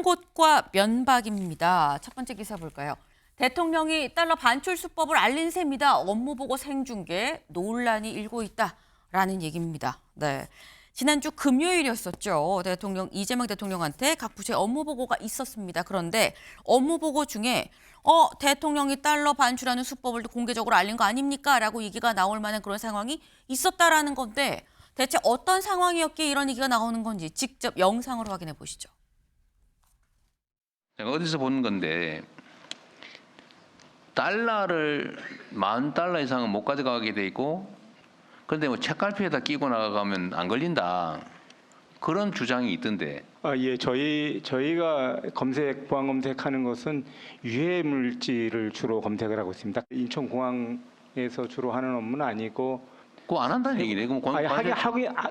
송곳과 면박입니다. 첫 번째 기사 볼까요? 대통령이 달러 반출 수법을 알린 셈이다. 업무보고 생중계 논란이 일고 있다라는 얘기입니다. 네. 지난주 금요일이었었죠. 이재명 대통령한테 각 부처의 업무보고가 있었습니다. 그런데 업무보고 중에 대통령이 달러 반출하는 수법을 공개적으로 알린 거 아닙니까? 라고 얘기가 나올 만한 그런 상황이 있었다라는 건데 대체 어떤 상황이었기에 이런 얘기가 나오는 건지 직접 영상으로 확인해 보시죠. 제가 어디서 본 건데 달러를 10,000달러 이상은 못 가져가게 돼 있고 그런데 뭐 책갈피에다 끼고 나가면 안 걸린다 그런 주장이 있던데. 예, 저희가 보안 검색하는 것은 유해 물질을 주로 검색을 하고 있습니다. 인천공항에서 주로 하는 업무는 아니고. 그거 안 한다는 얘기네. 그럼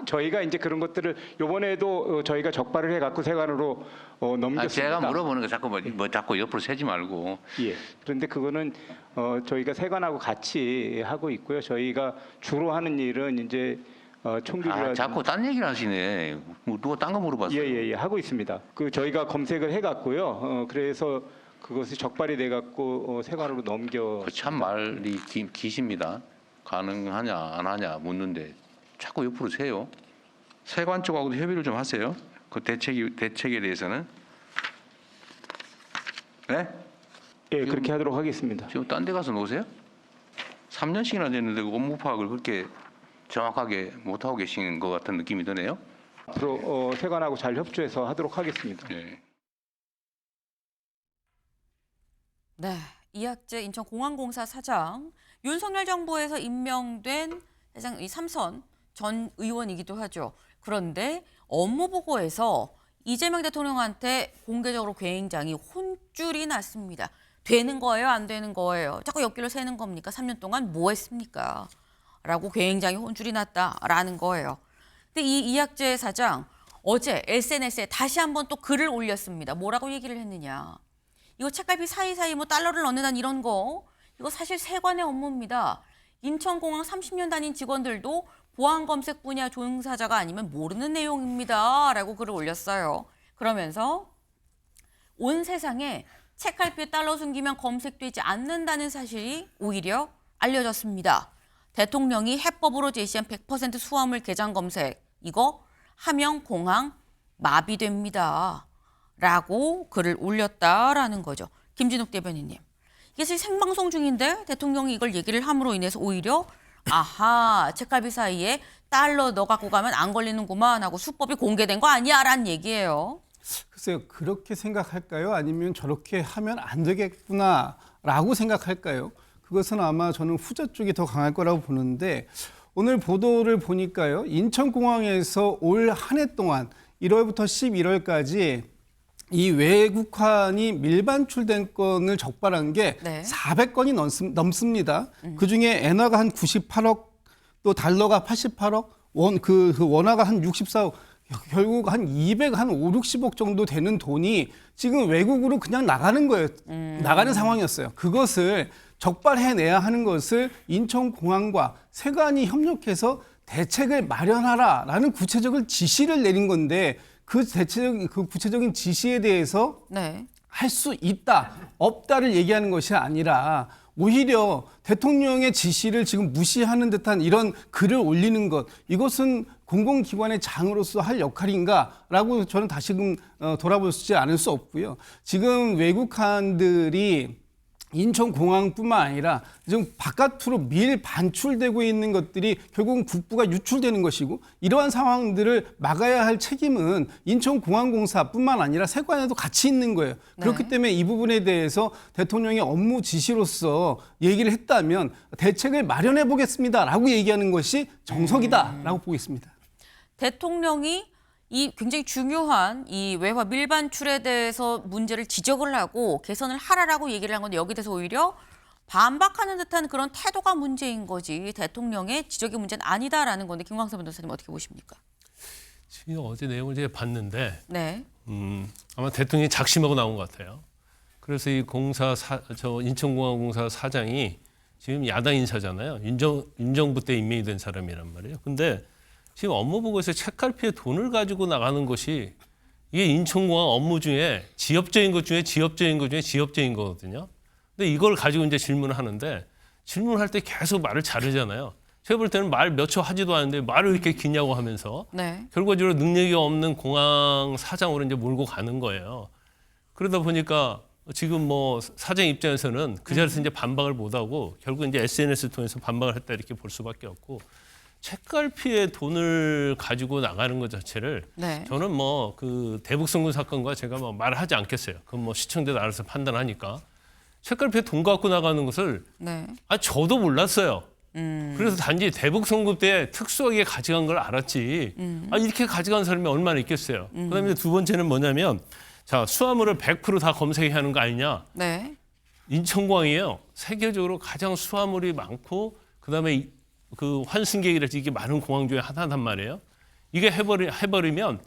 저희가 이제 그런 것들을 이번에도 저희가 적발을 해갖고 세관으로 넘겼습니다. 제가 물어보는 거 자꾸 자꾸 옆으로 세지 말고. 예. 그런데 그거는 저희가 세관하고 같이 하고 있고요. 저희가 주로 하는 일은 이제 총기를 자꾸 딴 얘기를 하시네. 누가 딴 거 물어봤어요? 예, 하고 있습니다. 저희가 검색을 해갖고요. 그래서 그것이 적발이 돼갖고 세관으로 넘겨. 참 말이 기십니다. 가능하냐 안 하냐 묻는데 자꾸 옆으로 세요. 세관 쪽하고도 협의를 좀 하세요. 그 대책에 대해서는. 네? 예, 그렇게 하도록 하겠습니다. 지금 딴 데 가서 노세요? 3년씩이나 됐는데 그 업무 파악을 그렇게 정확하게 못 하고 계신 것 같은 느낌이 드네요. 앞으로 세관하고 잘 협조해서 하도록 하겠습니다. 네. 네, 이학재 인천공항공사 사장, 윤석열 정부에서 임명된 사장 이 삼선 전 의원이기도 하죠. 그런데 업무보고에서 이재명 대통령한테 공개적으로 굉장히 혼쭐이 났습니다. 되는 거예요? 안 되는 거예요? 자꾸 옆길로 새는 겁니까? 3년 동안 뭐 했습니까? 라고 굉장히 혼쭐이 났다라는 거예요. 근데 이 이학재 사장 어제 SNS에 다시 한번 또 글을 올렸습니다. 뭐라고 얘기를 했느냐. 이거 책갈피 사이사이 뭐 달러를 넣는 이런 거 이거 사실 세관의 업무입니다. 인천공항 30년 다닌 직원들도 보안검색 분야 종사자가 아니면 모르는 내용입니다. 라고 글을 올렸어요. 그러면서 온 세상에 책갈피에 달러 숨기면 검색되지 않는다는 사실이 오히려 알려졌습니다. 대통령이 해법으로 제시한 100% 수화물 계장 검색 이거 하명 공항 마비됩니다. 라고 글을 올렸다라는 거죠. 김진욱 대변인님. 이게 사실 생방송 중인데 대통령이 이걸 얘기를 함으로 인해서 오히려 책갈피 사이에 달러 넣어 갖고 가면 안 걸리는구만 하고 수법이 공개된 거 아니야? 라는 얘기예요. 글쎄요. 그렇게 생각할까요? 아니면 저렇게 하면 안 되겠구나라고 생각할까요? 그것은 아마 저는 후자 쪽이 더 강할 거라고 보는데 오늘 보도를 보니까요. 인천공항에서 올 한 해 동안 1월부터 11월까지 이 외국환이 밀반출된 건을 적발한 게 400건이 넘습니다. 그중에 엔화가 한 98억, 또 달러가 88억, 원화가 한 64억, 결국 한 200, 한 5, 60억 정도 되는 돈이 지금 외국으로 그냥 나가는 거예요. 나가는 상황이었어요. 그것을 적발해내야 하는 것을 인천공항과 세관이 협력해서 대책을 마련하라라는 구체적인 지시를 내린 건데 그 구체적인 지시에 대해서 할 수 있다, 없다를 얘기하는 것이 아니라 오히려 대통령의 지시를 지금 무시하는 듯한 이런 글을 올리는 것, 이것은 공공기관의 장으로서 할 역할인가라고 저는 다시금 돌아보지 않을 수 없고요. 지금 외국한들이 인천공항뿐만 아니라 지금 바깥으로 밀반출되고 있는 것들이 결국은 국부가 유출되는 것이고 이러한 상황들을 막아야 할 책임은 인천공항공사뿐만 아니라 세관에도 같이 있는 거예요. 그렇기 때문에 이 부분에 대해서 대통령의 업무 지시로서 얘기를 했다면 대책을 마련해 보겠습니다라고 얘기하는 것이 정석이다라고 보겠습니다. 대통령이 이 굉장히 중요한 이 외화 밀반출에 대해서 문제를 지적을 하고 개선을 하라라고 얘기를 한 건데 여기 대해서 오히려 반박하는 듯한 그런 태도가 문제인 거지 대통령의 지적의 문제는 아니다라는 건데 김광석 변호사님 어떻게 보십니까? 지금 어제 내용을 제가 봤는데 네. 아마 대통령이 작심하고 나온 것 같아요. 그래서 이 인천공항공사 사장이 지금 야당 인사잖아요. 윤정부 때 임명이 된 사람이란 말이에요. 근데 지금 업무보고에서 책갈피에 돈을 가지고 나가는 것이 이게 인천공항 업무 중에 지엽적인 것 중에 지엽적인 것 중에 지엽적인 거거든요. 근데 이걸 가지고 이제 질문을 하는데 질문할 때 계속 말을 자르잖아요. 제가 볼 때는 말 몇 초 하지도 않은데 말을 이렇게 기냐고 하면서 네. 결과적으로 능력이 없는 공항 사장으로 이제 몰고 가는 거예요. 그러다 보니까 지금 뭐 사장 입장에서는 그 자리에서 이제 반박을 못하고 결국 이제 SNS 통해서 반박을 했다 이렇게 볼 수밖에 없고 책갈피에 돈을 가지고 나가는 것 자체를 네. 저는 뭐 그 대북송금 사건과 제가 뭐 말하지 않겠어요. 그건 뭐 시청자들 알아서 판단하니까 책갈피에 돈 갖고 나가는 것을 네. 저도 몰랐어요. 그래서 단지 대북송금 때 특수하게 가져간 걸 알았지. 이렇게 가져간 사람이 얼마나 있겠어요. 그다음에 두 번째는 뭐냐면 자 수화물을 100% 다 검색해야 하는 거 아니냐. 네. 인천공항이에요. 세계적으로 가장 수화물이 많고 그다음에 그 환승객이라든지 이게 많은 공항 중에 하나단 말이에요. 이게 해버리면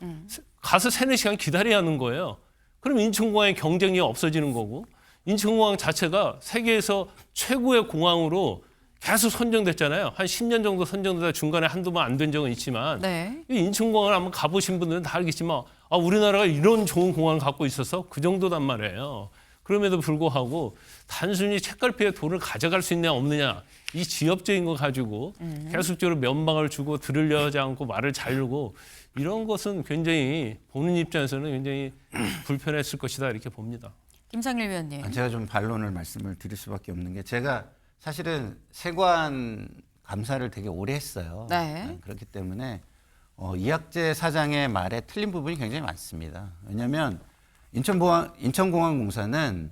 가서 3-4시간 기다려야 하는 거예요. 그럼 인천공항의 경쟁력이 없어지는 거고 인천공항 자체가 세계에서 최고의 공항으로 계속 선정됐잖아요. 한 10년 정도 선정되다 중간에 한두 번 안 된 적은 있지만 네. 이 인천공항을 한번 가보신 분들은 다 알겠지만 우리나라가 이런 좋은 공항을 갖고 있어서 그 정도단 말이에요. 그럼에도 불구하고 단순히 책갈피에 돈을 가져갈 수 있냐 없느냐 이 지엽적인 거 가지고 계속적으로 면박을 주고 들으려 하지 않고 말을 자르고 이런 것은 굉장히 보는 입장에서는 굉장히 불편했을 것이다 이렇게 봅니다. 김상일 위원님. 제가 좀 반론을 말씀을 드릴 수밖에 없는 게 제가 사실은 세관 감사를 되게 오래 했어요. 네. 그렇기 때문에 이학재 사장의 말에 틀린 부분이 굉장히 많습니다. 왜냐하면 인천공항공사는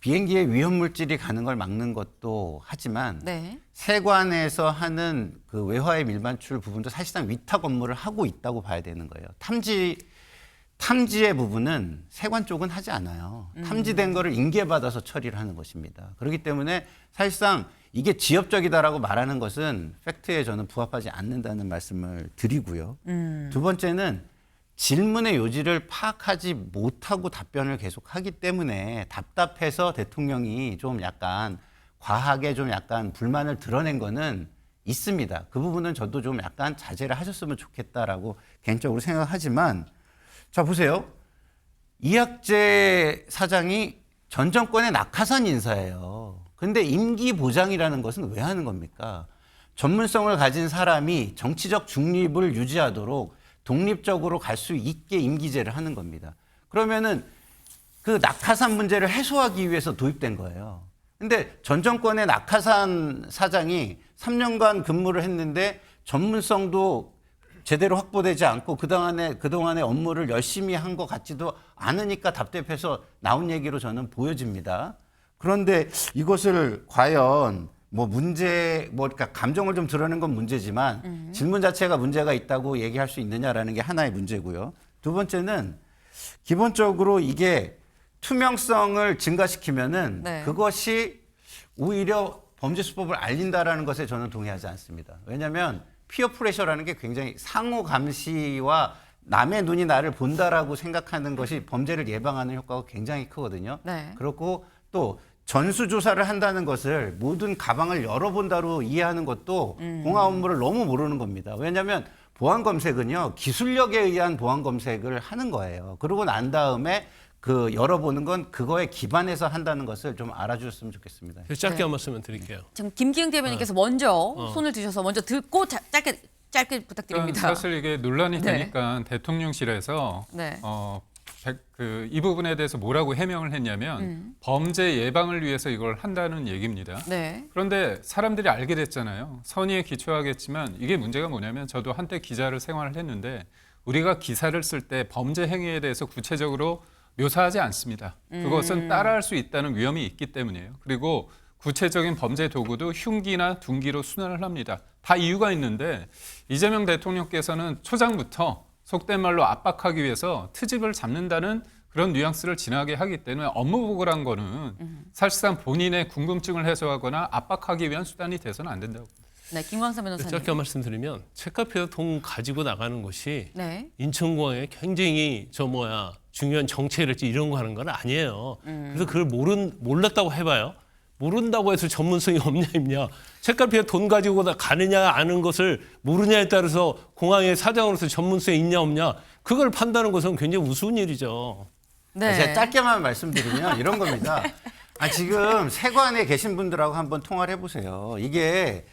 비행기에 위험물질이 가는 걸 막는 것도 하지만 네. 세관에서 하는 그 외화의 밀반출 부분도 사실상 위탁 업무를 하고 있다고 봐야 되는 거예요. 탐지의 부분은 세관 쪽은 하지 않아요. 탐지된 거를 인계받아서 처리를 하는 것입니다. 그렇기 때문에 사실상 이게 지엽적이다라고 말하는 것은 팩트에 저는 부합하지 않는다는 말씀을 드리고요. 두 번째는 질문의 요지를 파악하지 못하고 답변을 계속하기 때문에 답답해서 대통령이 좀 약간 과하게 좀 약간 불만을 드러낸 거는 있습니다. 그 부분은 저도 좀 약간 자제를 하셨으면 좋겠다라고 개인적으로 생각하지만 자 보세요. 이학재 사장이 전 정권의 낙하산 인사예요. 근데 임기 보장이라는 것은 왜 하는 겁니까? 전문성을 가진 사람이 정치적 중립을 유지하도록 독립적으로 갈 수 있게 임기제를 하는 겁니다. 그러면은 그 낙하산 문제를 해소하기 위해서 도입된 거예요. 근데 전 정권의 낙하산 사장이 3년간 근무를 했는데 전문성도 제대로 확보되지 않고 그동안의 업무를 열심히 한 것 같지도 않으니까 답답해서 나온 얘기로 저는 보여집니다. 그런데 이것을 과연 그러니까 감정을 좀 드러낸 건 문제지만 질문 자체가 문제가 있다고 얘기할 수 있느냐라는 게 하나의 문제고요. 두 번째는 기본적으로 이게 투명성을 증가시키면은 네. 그것이 오히려 범죄수법을 알린다라는 것에 저는 동의하지 않습니다. 왜냐하면 피어 프레셔라는 게 굉장히 상호 감시와 남의 눈이 나를 본다라고 생각하는 것이 범죄를 예방하는 효과가 굉장히 크거든요. 네. 그렇고 또 전수조사를 한다는 것을 모든 가방을 열어본다로 이해하는 것도 공항 업무를 너무 모르는 겁니다. 왜냐하면 보안 검색은요, 기술력에 의한 보안 검색을 하는 거예요. 그러고 난 다음에 그 열어보는 건 그거에 기반해서 한다는 것을 좀 알아주셨으면 좋겠습니다. 짧게 네. 한 말씀만 드릴게요. 지금 김기흥 대변인께서 먼저 손을 드셔서 먼저 듣고 짧게 부탁드립니다. 사실 이게 논란이 네. 되니까 대통령실에서 네. 이 부분에 대해서 뭐라고 해명을 했냐면 범죄 예방을 위해서 이걸 한다는 얘기입니다. 네. 그런데 사람들이 알게 됐잖아요. 선의에 기초하겠지만 이게 문제가 뭐냐면 저도 한때 기자를 생활을 했는데 우리가 기사를 쓸 때 범죄 행위에 대해서 구체적으로 묘사하지 않습니다. 그것은 따라할 수 있다는 위험이 있기 때문이에요. 그리고 구체적인 범죄 도구도 흉기나 둔기로 순환을 합니다. 다 이유가 있는데 이재명 대통령께서는 초장부터 속된 말로 압박하기 위해서 트집을 잡는다는 그런 뉘앙스를 진하게 하기 때문에 업무보고란 거는 사실상 본인의 궁금증을 해소하거나 압박하기 위한 수단이 돼서는 안 된다고. 네, 김광삼 변호사님. 짧게 한 말씀드리면 책갈피에서 돈 가지고 나가는 것이 네. 인천공항에 굉장히 중요한 정책이랄지 이런 거 하는 건 아니에요. 그래서 그걸 몰랐다고 해봐요. 모른다고 해서 전문성이 없냐 있냐. 책갈피에 돈 가지고 가느냐 아는 것을 모르냐에 따라서 공항의 사장으로서 전문성이 있냐 없냐. 그걸 판단하는 것은 굉장히 우스운 일이죠. 네. 제가 짧게만 말씀드리면 이런 겁니다. 지금 세관에 계신 분들하고 한번 통화를 해보세요. 이게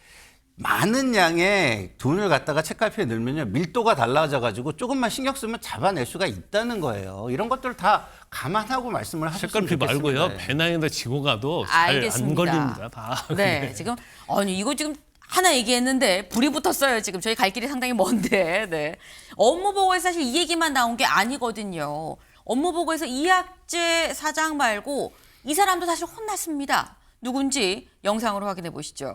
많은 양의 돈을 갖다가 책갈피에 넣으면요 밀도가 달라져가지고 조금만 신경 쓰면 잡아낼 수가 있다는 거예요. 이런 것들을 다 감안하고 말씀을 하셨으면 책갈피 좋겠습니다. 말고요. 배낭에다 지고 가도 잘 안 알겠습니다. 걸립니다. 다. 네, 지금 아니 이거 지금 하나 얘기했는데 불이 붙었어요. 지금 저희 갈 길이 상당히 먼데. 네. 업무 보고에서 사실 이 얘기만 나온 게 아니거든요. 업무 보고에서 이학재 사장 말고 이 사람도 사실 혼났습니다. 누군지 영상으로 확인해 보시죠.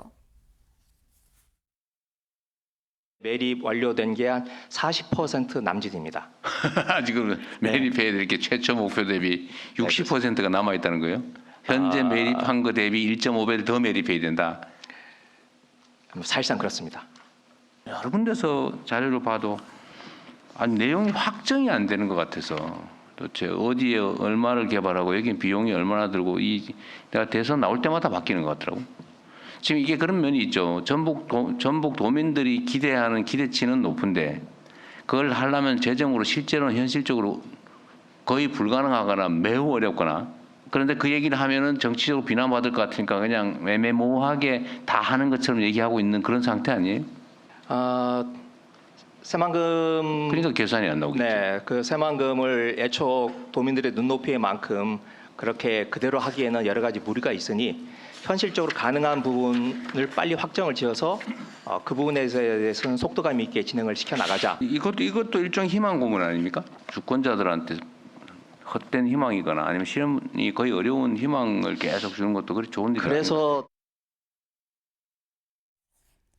매립 완료된 게 한 40% 남짓입니다. 지금 매립해야 될 게 최초 목표 대비 60%가 남아 있다는 거예요. 현재 매립한 거 대비 1.5배를 더 매립해야 된다. 사실상 그렇습니다. 여러 군데서 자료를 봐도 내용이 확정이 안 되는 것 같아서 도대체 어디에 얼마를 개발하고 여기 비용이 얼마나 들고 내가 대선 나올 때마다 바뀌는 것 같더라고. 지금 이게 그런 면이 있죠. 전북 도민들이 기대하는 기대치는 높은데 그걸 하려면 재정으로 실제로는 현실적으로 거의 불가능하거나 매우 어렵거나 그런데 그 얘기를 하면은 정치적으로 비난받을 것 같으니까 그냥 애매모호하게 다 하는 것처럼 얘기하고 있는 그런 상태 아니에요? 새만금 그러니까 계산이 안 나오겠죠. 네, 그 새만금을 애초 도민들의 눈높이에 만큼 그렇게 그대로 하기에는 여러 가지 무리가 있으니 현실적으로 가능한 부분을 빨리 확정을 지어서 그 부분에 대해서는 속도감 있게 진행을 시켜 나가자. 이것도 일종 희망 고문 아닙니까? 주권자들한테 헛된 희망이거나 아니면 실현이 거의 어려운 희망을 계속 주는 것도 그렇게 좋은 일이 그래서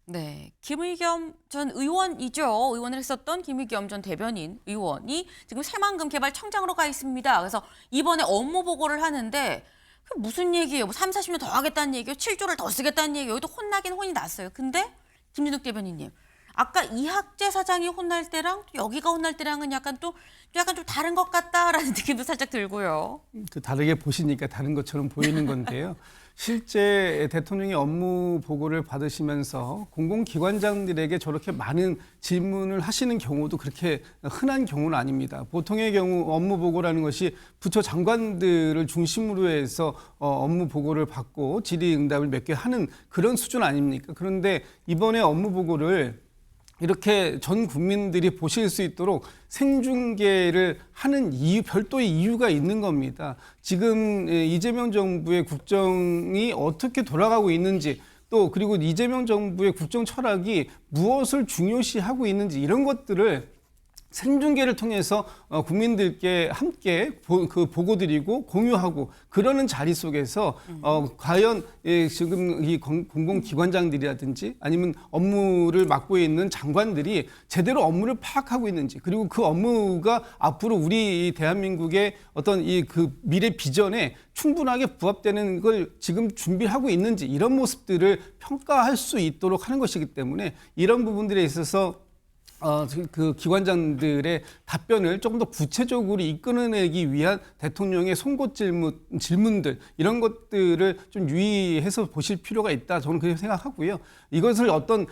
네, 김의겸 전 의원이죠. 의원을 했었던 김의겸 전 대변인 의원이 지금 새만금 개발 청장으로 가 있습니다. 그래서 이번에 업무 보고를 하는데 그 무슨 얘기예요? 뭐 3, 40년 더 하겠다는 얘기예요? 7조를 더 쓰겠다는 얘기예요? 여기도 혼나긴 혼이 났어요. 근데 김진욱 대변인님, 아까 이학재 사장이 혼날 때랑 여기가 혼날 때랑은 약간 좀 다른 것 같다라는 느낌도 살짝 들고요. 그 다르게 보시니까 다른 것처럼 보이는 건데요. 실제 대통령이 업무 보고를 받으시면서 공공기관장들에게 저렇게 많은 질문을 하시는 경우도 그렇게 흔한 경우는 아닙니다. 보통의 경우 업무 보고라는 것이 부처 장관들을 중심으로 해서 업무 보고를 받고 질의응답을 몇 개 하는 그런 수준 아닙니까? 그런데 이번에 업무 보고를 이렇게 전 국민들이 보실 수 있도록 생중계를 하는 별도의 이유가 있는 겁니다. 지금 이재명 정부의 국정이 어떻게 돌아가고 있는지 또 그리고 이재명 정부의 국정 철학이 무엇을 중요시하고 있는지 이런 것들을 생중계를 통해서 국민들께 함께 보고드리고 공유하고 그러는 자리 속에서 과연 지금 이 공공기관장들이라든지 아니면 업무를 맡고 있는 장관들이 제대로 업무를 파악하고 있는지 그리고 그 업무가 앞으로 우리 대한민국의 어떤 그 미래 비전에 충분하게 부합되는 걸 지금 준비하고 있는지 이런 모습들을 평가할 수 있도록 하는 것이기 때문에 이런 부분들에 있어서 그 기관장들의 답변을 조금 더 구체적으로 이끌어내기 위한 대통령의 송곳 질문들 이런 것들을 좀 유의해서 보실 필요가 있다. 저는 그렇게 생각하고요. 이것을 어떤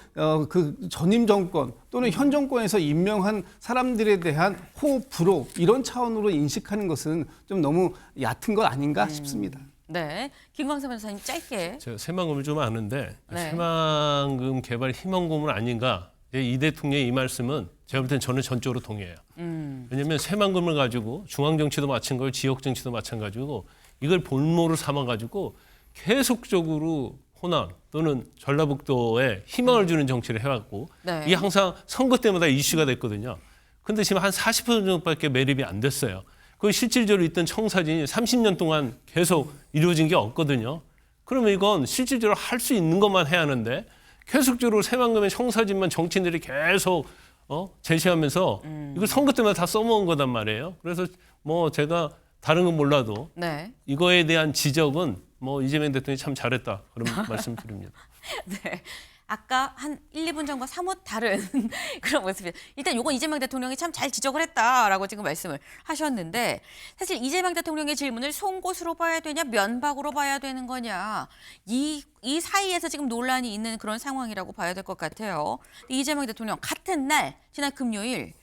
그 전임 정권 또는 현 정권에서 임명한 사람들에 대한 호불호 이런 차원으로 인식하는 것은 좀 너무 얕은 것 아닌가 싶습니다. 네, 김광삼 변호사님 짧게. 제가 새만금을 좀 아는데 네. 새만금 개발 희망 고문 아닌가? 이 대통령의 이 말씀은 제가 볼 땐 저는 전적으로 동의해요. 왜냐하면 새만금을 가지고 중앙정치도 마찬가지고 지역정치도 마찬가지고 이걸 볼모로 삼아가지고 계속적으로 호남 또는 전라북도에 희망을 주는 정치를 해왔고 네. 이게 항상 선거 때마다 이슈가 됐거든요. 근데 지금 한 40% 정도밖에 매립이 안 됐어요. 그 실질적으로 있던 청사진이 30년 동안 계속 이루어진 게 없거든요. 그러면 이건 실질적으로 할 수 있는 것만 해야 하는데 계속적으로 새만금의 청사진만 정치인들이 계속 제시하면서 이걸 선거 때마다 다 써먹은 거단 말이에요. 그래서 뭐 제가 다른 건 몰라도 네. 이거에 대한 지적은 뭐 이재명 대통령이 참 잘했다 그런 말씀 드립니다. 네. 아까 한 1, 2분 전과 사뭇 다른 그런 모습이에요. 일단 요건 이재명 대통령이 참 잘 지적을 했다라고 지금 말씀을 하셨는데 사실 이재명 대통령의 질문을 송곳으로 봐야 되냐 면박으로 봐야 되는 거냐 이 사이에서 지금 논란이 있는 그런 상황이라고 봐야 될 것 같아요. 이재명 대통령 같은 날 지난 금요일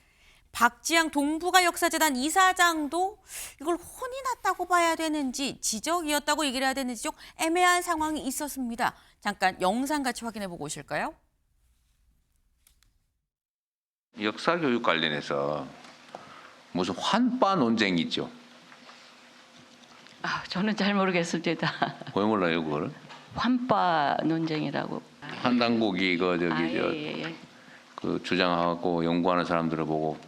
박지양 동북아 역사재단 이사장도 이걸 혼이 났다고 봐야 되는지 지적이었다고 얘기를 해야 되는지 좀 애매한 상황이 있었습니다. 잠깐 영상 같이 확인해 보고 오실까요? 역사 교육 관련해서 무슨 환빠 논쟁이 있죠. 저는 잘 모르겠습니다. 왜 몰라요 그거를? 환빠 논쟁이라고. 한단국이 예. 그 주장하고 연구하는 사람들을 보고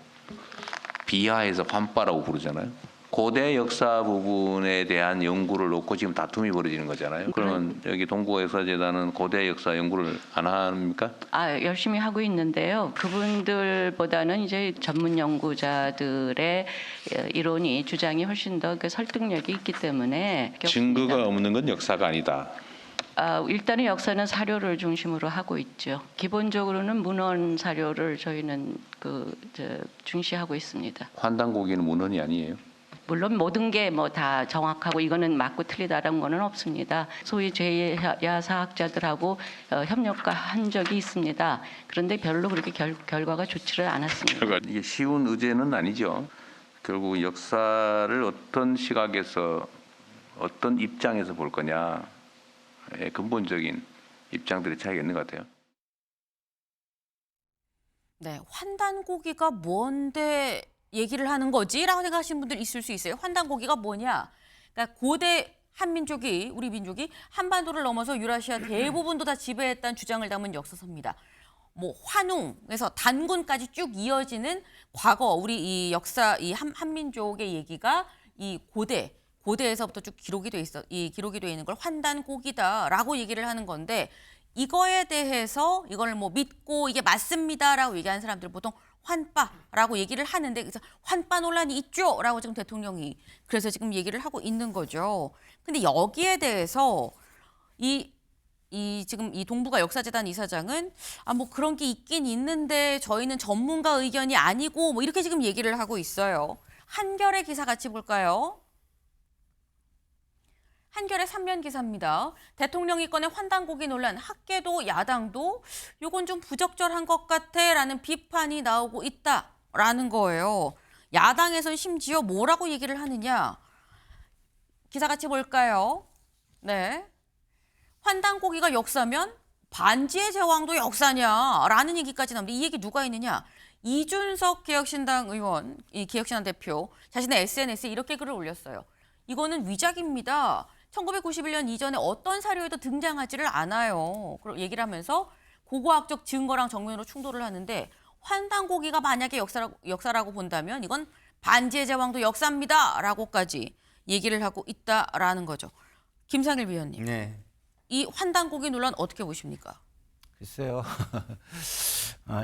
비하해서 환빠라고 부르잖아요. 고대 역사 부분에 대한 연구를 놓고 지금 다툼이 벌어지는 거잖아요. 그러면 여기 동북아 역사재단은 고대 역사 연구를 안 합니까? 열심히 하고 있는데요. 그분들보다는 이제 전문 연구자들의 이론이 주장이 훨씬 더 그 설득력이 있기 때문에 증거가 없는 건 역사가 아니다. 일단은 역사는 사료를 중심으로 하고 있죠. 기본적으로는 문헌 사료를 저희는 중시하고 있습니다. 환단고기는 문헌이 아니에요. 물론 모든 게 뭐 다 정확하고 이거는 맞고 틀리다라는 거는 없습니다. 소위 제2야사학자들하고 협력과 한 적이 있습니다. 그런데 별로 그렇게 결과가 좋지를 않았습니다. 이게 쉬운 의제는 아니죠. 결국 역사를 어떤 시각에서 어떤 입장에서 볼 거냐 근본적인 입장들의 차이가 있는 것 같아요. 네, 환단고기가 뭔데 얘기를 하는 거지라고 생각하시는 분들 있을 수 있어요. 환단고기가 뭐냐? 그러니까 고대 한민족이 우리 민족이 한반도를 넘어서 유라시아 대부분도 다 지배했다는 주장을 담은 역사서입니다. 뭐 환웅에서 단군까지 쭉 이어지는 과거 우리 이 역사 이 한민족의 얘기가 이 고대에서부터 쭉 기록이 돼 있는 걸 환단고기다라고 얘기를 하는 건데 이거에 대해서 이걸 뭐 믿고 이게 맞습니다라고 얘기하는 사람들 보통 환빠라고 얘기를 하는데 그래서 환빠 논란이 있죠라고 지금 대통령이 그래서 지금 얘기를 하고 있는 거죠. 근데 여기에 대해서 지금 이 동북아 역사재단 이사장은 뭐 그런 게 있긴 있는데 저희는 전문가 의견이 아니고 뭐 이렇게 지금 얘기를 하고 있어요. 한겨레 기사 같이 볼까요? 한겨레 3면 기사입니다. 대통령이 꺼낸 환단고기 논란, 학계도 야당도 이건 좀 부적절한 것 같아라는 비판이 나오고 있다라는 거예요. 야당에선 심지어 뭐라고 얘기를 하느냐? 기사 같이 볼까요? 네. 환단고기가 역사면 반지의 제왕도 역사냐라는 얘기까지 나오는데 이 얘기 누가 했느냐? 이준석 개혁신당 의원, 이 개혁신당 대표 자신의 SNS에 이렇게 글을 올렸어요. 이거는 위작입니다. 1991년 이전에 어떤 사료에도 등장하지를 않아요. 그런 얘기를 하면서 고고학적 증거랑 정면으로 충돌을 하는데 환단고기가 만약에 역사라고 본다면 이건 반지의 제왕도 역사입니다라고까지 얘기를 하고 있다라는 거죠. 김상일 위원님, 네. 이 환단고기 논란 어떻게 보십니까? 글쎄요.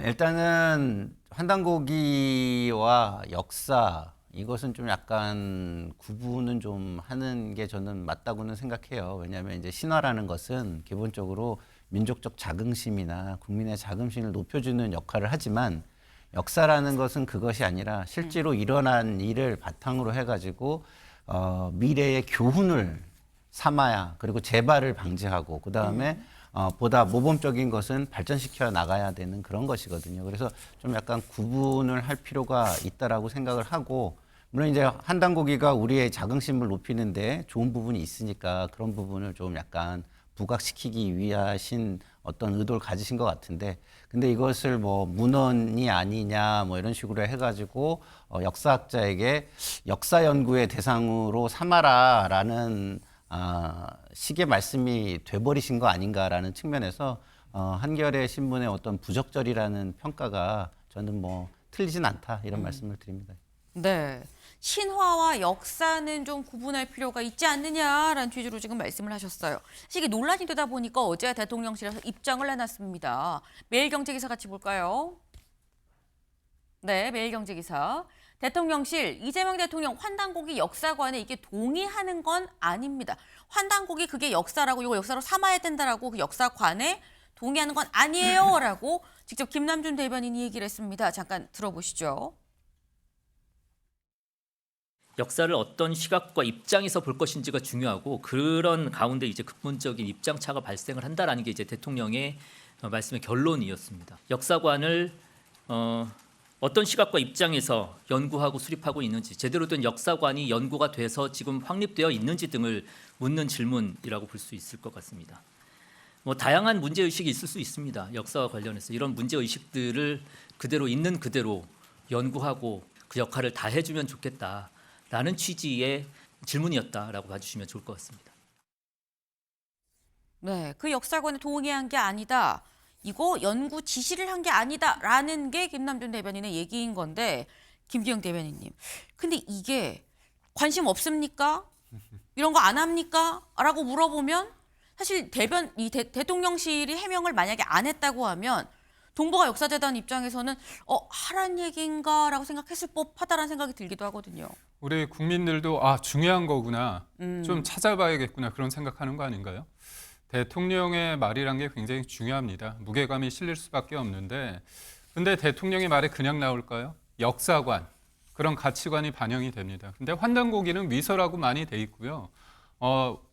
일단은 환단고기와 역사 이것은 좀 약간 구분은 좀 하는 게 저는 맞다고는 생각해요. 왜냐하면 이제 신화라는 것은 기본적으로 민족적 자긍심이나 국민의 자긍심을 높여주는 역할을 하지만 역사라는 것은 그것이 아니라 실제로 일어난 일을 바탕으로 해가지고 미래의 교훈을 삼아야 그리고 재발을 방지하고 그 다음에 보다 모범적인 것은 발전시켜 나가야 되는 그런 것이거든요. 그래서 좀 약간 구분을 할 필요가 있다라고 생각을 하고 물론 이제 환단고기가 우리의 자긍심을 높이는데 좋은 부분이 있으니까 그런 부분을 좀 약간 부각시키기 위하신 어떤 의도를 가지신 것 같은데 근데 이것을 뭐 문헌이 아니냐 뭐 이런 식으로 해가지고 역사학자에게 역사 연구의 대상으로 삼아라라는 식의 말씀이 돼버리신 거 아닌가라는 측면에서 한겨레 신문의 어떤 부적절이라는 평가가 저는 뭐 틀리진 않다 이런 말씀을 드립니다. 네. 신화와 역사는 좀 구분할 필요가 있지 않느냐라는 취지로 지금 말씀을 하셨어요. 사실 이게 논란이 되다 보니까 어제 대통령실에서 입장을 내놨습니다. 매일경제기사 같이 볼까요? 네, 매일경제기사. 대통령실 이재명 대통령 환단고기 역사관에 이게 동의하는 건 아닙니다. 환단고기 그게 역사라고 이거 역사로 삼아야 된다라고 그 역사관에 동의하는 건 아니에요라고 직접 김남준 대변인이 얘기를 했습니다. 잠깐 들어보시죠. 역사를 어떤 시각과 입장에서 볼 것인지가 중요하고 그런 가운데 이제 근본적인 입장 차가 발생을 한다라는 게 이제 대통령의 말씀의 결론이었습니다. 역사관을 어떤 시각과 입장에서 연구하고 수립하고 있는지, 제대로 된 역사관이 연구가 돼서 지금 확립되어 있는지 등을 묻는 질문이라고 볼 수 있을 것 같습니다. 뭐 다양한 문제 의식이 있을 수 있습니다. 역사와 관련해서 이런 문제 의식들을 그대로 있는 그대로 연구하고 그 역할을 다 해주면 좋겠다라는 취지의 질문이었다라고 봐주시면 좋을 것 같습니다. 네, 그 역사관에 동의한 게 아니다. 이거 연구 지시를 한 게 아니다라는 게 김남준 대변인의 얘기인 건데 김기영 대변인님. 근데 이게 관심 없습니까? 이런 거 안 합니까? 라고 물어보면 사실 대통령실이 해명을 만약에 안 했다고 하면 동북아 역사재단 입장에서는 하란 얘기인가라고 생각했을 법하다라는 생각이 들기도 하거든요. 우리 국민들도 중요한 거구나, 좀 찾아봐야겠구나 그런 생각하는 거 아닌가요? 대통령의 말이란 게 굉장히 중요합니다. 무게감이 실릴 수밖에 없는데, 근데 대통령의 말에 그냥 나올까요? 역사관, 그런 가치관이 반영이 됩니다. 근데 환단고기는 위서라고 많이 돼 있고요.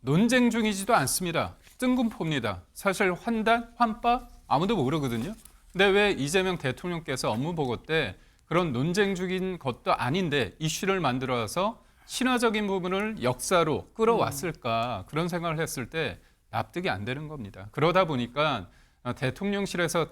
논쟁 중이지도 않습니다. 뜬금포입니다. 사실 환단, 환빠 아무도 모르거든요. 근데 왜 이재명 대통령께서 업무보고 때 그런 논쟁 중인 것도 아닌데 이슈를 만들어서 신화적인 부분을 역사로 끌어왔을까, 그런 생각을 했을 때 납득이 안 되는 겁니다. 그러다 보니까 대통령실에서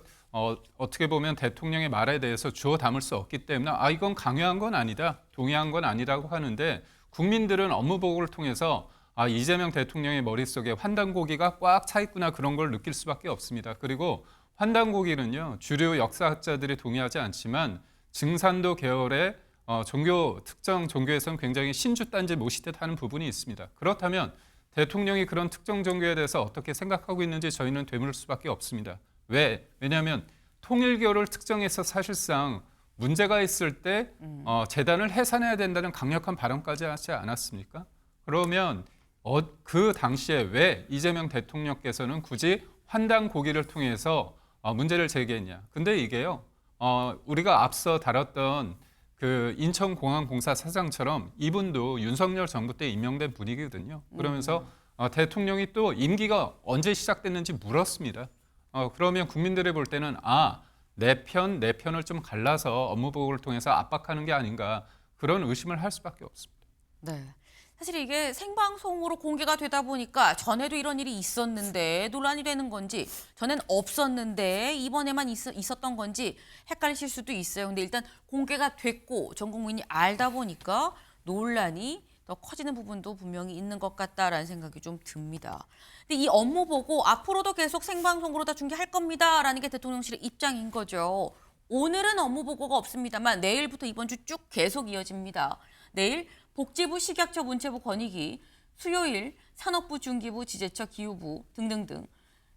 어떻게 보면 대통령의 말에 대해서 주워 담을 수 없기 때문에 이건 강요한 건 아니다, 동의한 건 아니라고 하는데, 국민들은 업무보고를 통해서 이재명 대통령의 머릿속에 환단고기가 꽉 차 있구나, 그런 걸 느낄 수밖에 없습니다. 그리고 환단고기는요, 주류 역사학자들이 동의하지 않지만 증산도 계열의 특정 종교에서는 굉장히 신주단지 모시듯 하는 부분이 있습니다. 그렇다면 대통령이 그런 특정 종교에 대해서 어떻게 생각하고 있는지 저희는 되물을 수밖에 없습니다. 왜냐하면 통일교를 특정해서 사실상 문제가 있을 때 재단을 해산해야 된다는 강력한 발언까지 하지 않았습니까? 그러면 그 당시에 왜 이재명 대통령께서는 굳이 환단고기를 통해서 문제를 제기했냐? 근데 이게요, 우리가 앞서 다뤘던 그 인천공항공사 사장처럼 이분도 윤석열 정부 때 임명된 분이거든요. 그러면서 대통령이 또 임기가 언제 시작됐는지 물었습니다. 그러면 국민들이 볼 때는 내 편을 좀 갈라서 업무보고를 통해서 압박하는 게 아닌가, 그런 의심을 할 수밖에 없습니다. 네. 사실 이게 생방송으로 공개가 되다 보니까 전에도 이런 일이 있었는데 논란이 되는 건지, 전엔 없었는데 이번에만 있었던 건지 헷갈리실 수도 있어요. 근데 일단 공개가 됐고 전 국민이 알다 보니까 논란이 더 커지는 부분도 분명히 있는 것 같다라는 생각이 좀 듭니다. 근데 이 업무 보고 앞으로도 계속 생방송으로 다 중계할 겁니다라는 게 대통령실의 입장인 거죠. 오늘은 업무 보고가 없습니다만 내일부터 이번 주 쭉 계속 이어집니다. 내일 복지부, 식약처, 문체부, 권익위, 수요일 산업부, 중기부, 지재처, 기후부 등등등,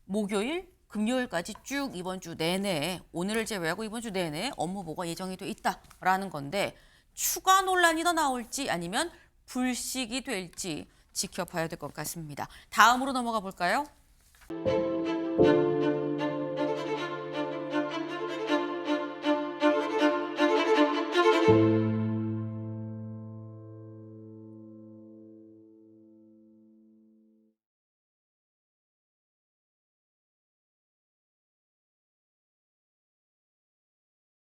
목요일, 금요일까지 쭉 이번 주 내내, 오늘을 제외하고 이번 주 내내 업무 보고가 예정이 돼 있다라는 건데, 추가 논란이 더 나올지 아니면 불식이 될지 지켜봐야 될 것 같습니다. 다음으로 넘어가 볼까요?